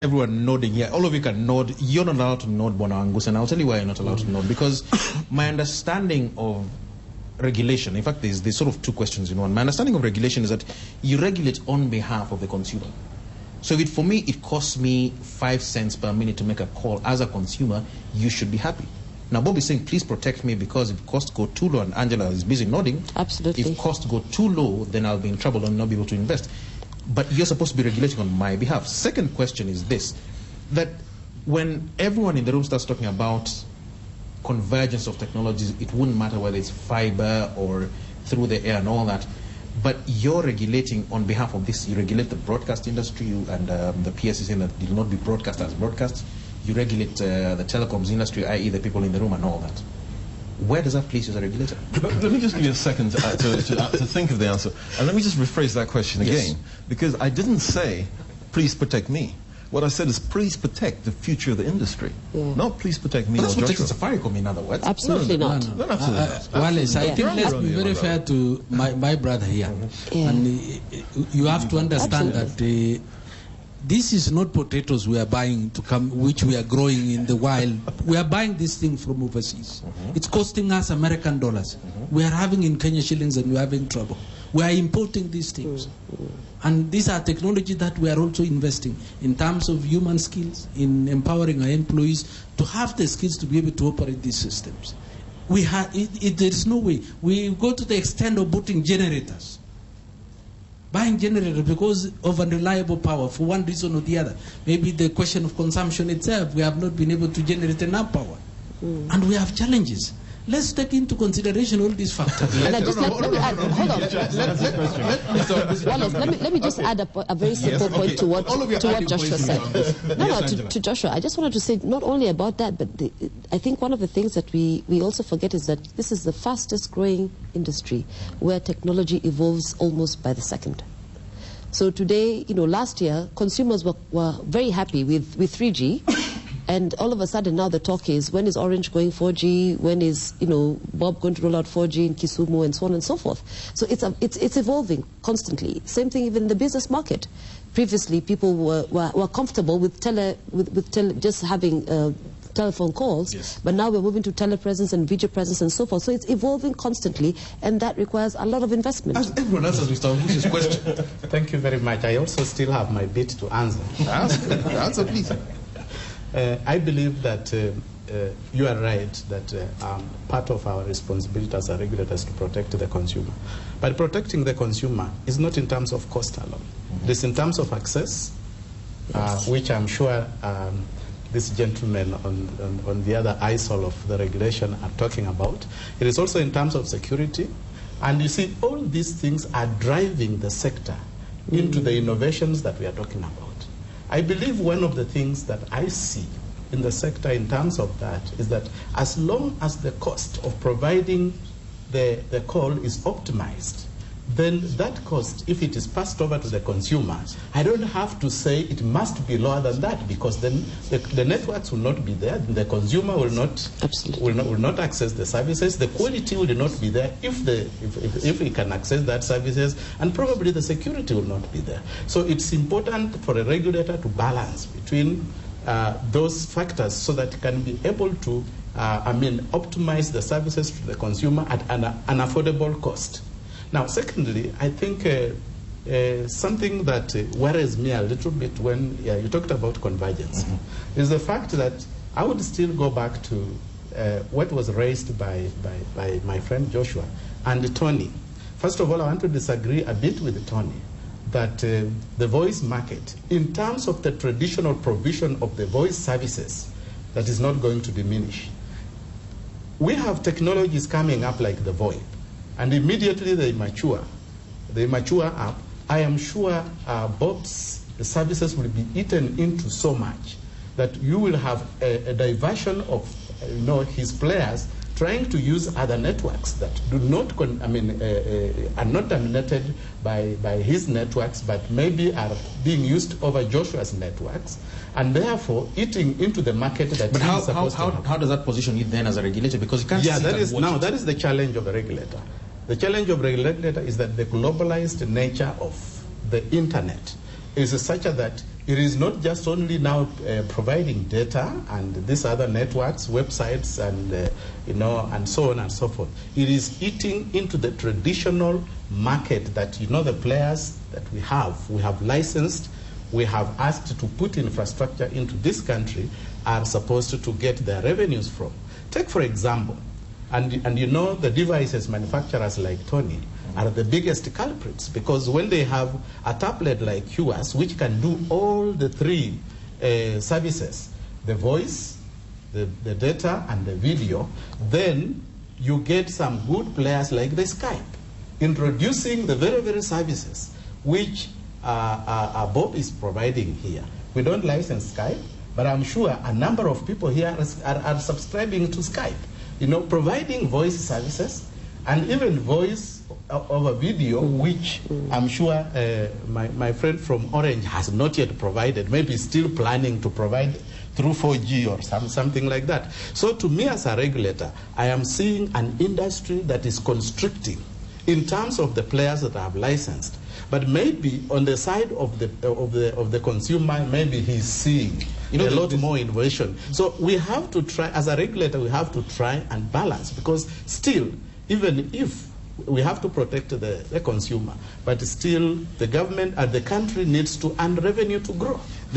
Everyone nodding here. All of you can nod. You're not allowed to nod, Bona Angus, and I'll tell you why you're not allowed to nod. Because my understanding of regulation, in fact, there's sort of two questions in one. My understanding of regulation is that you regulate on behalf of the consumer. So if for me, it costs me 5 cents per minute to make a call as a consumer, you should be happy. Now, Bob is saying, please protect me because if costs go too low, and Angela is busy nodding. Absolutely. If costs go too low, then I'll be in trouble and not be able to invest. But you're supposed to be regulating on my behalf. Second question is this, that when everyone in the room starts talking about convergence of technologies, it wouldn't matter whether it's fiber or through the air and all that, but you're regulating on behalf of this. You regulate the broadcast industry, and the PS is saying that it will not be broadcast as broadcast. You regulate the telecoms industry, i.e. the people in the room and all that. Where does that place you as a regulator? Let me just give you a second to think of the answer. And let me just rephrase that question again. Because I didn't say, please protect me. What I said is, please protect the future of the industry. Yeah. Not please protect me or Joshua. That's protecting Safaricom, in other words. Absolutely not. No, absolutely not. Wallace, I think let's be very fair to my brother here. Yeah. And you have to understand that this is not potatoes we are buying to come, which we are growing in the wild. We are buying this thing from overseas. It's costing us American dollars. We are having in Kenya shillings and we are having trouble. We are importing these things. And these are technology that we are also investing in terms of human skills, in empowering our employees to have the skills to be able to operate these systems. There is no way. We go to the extent of putting generators. Buying generators because of unreliable power for one reason or the other. Maybe the question of consumption itself, we have not been able to generate enough power. And we have challenges. Let's take into consideration all these factors. Let me just add a very simple point to what Joshua said. To Joshua, I just wanted to say not only about that, but I think one of the things that we also forget is that this is the fastest growing industry where technology evolves almost by the second. So today, last year, consumers were very happy with 3G. And all of a sudden now the talk is, when is Orange going 4G? When is Bob going to roll out 4G in Kisumu, and so on and so forth? So it's evolving constantly. Same thing even in the business market. Previously, people were comfortable with just having telephone calls, but now we're moving to telepresence and video presence and so forth. So it's evolving constantly, and that requires a lot of investment. As everyone else has Mr. Angus' question. Thank you very much. I also still have my bit to answer. Answer, please. I believe that you are right that part of our responsibility as a regulator is to protect the consumer. But protecting the consumer is not in terms of cost alone. It is in terms of access, which I'm sure this gentleman on the other aisle of the regulation are talking about. It is also in terms of security. And you see, all these things are driving the sector into the innovations that we are talking about. I believe one of the things that I see in the sector in terms of that is that as long as the cost of providing the call is optimized, then that cost, if it is passed over to the consumer, I don't have to say it must be lower than that, because then the networks will not be there, the consumer will not access the services, the quality will not be there if we can access that services, and probably the security will not be there. So it's important for a regulator to balance between those factors so that it can be able to optimize the services to the consumer at an affordable cost. Now, secondly, I think something that worries me a little bit when you talked about convergence is the fact that I would still go back to what was raised by my friend Joshua and Tony. First of all, I want to disagree a bit with Tony that the voice market, in terms of the traditional provision of the voice services, that is not going to diminish. We have technologies coming up like the VoIP, and immediately they mature up. I am sure Bob's services will be eaten into so much that you will have a diversion of his players trying to use other networks that do not are not dominated by his networks, but maybe are being used over Joshua's networks, and therefore eating into the market that but how does that position you then as a regulator? Because you can't that is the challenge of a regulator. The challenge of a regulator is that the globalized nature of the internet is such that it is not just only now providing data and these other networks, websites, and and so on and so forth. It is eating into the traditional market that the players that we have licensed, we have asked to put infrastructure into this country, are supposed to get their revenues from. Take for example, and the devices manufacturers like Tony are the biggest culprits, because when they have a tablet like yours, which can do all the three services, the voice, the data, and the video, then you get some good players like the Skype, introducing the very, very services which Bob is providing here. We don't license Skype, but I'm sure a number of people here are subscribing to Skype, providing voice services and even voice over video, which I'm sure my friend from Orange has not yet provided, maybe still planning to provide through 4G or something like that. So to me as a regulator, I am seeing an industry that is constricting in terms of the players that are licensed. But maybe on the side of the consumer, maybe he's seeing a lot more innovation. So we have to try, as a regulator, we have to try and balance, because still, even if we have to protect the consumer, but still the government and the country needs to earn revenue to grow.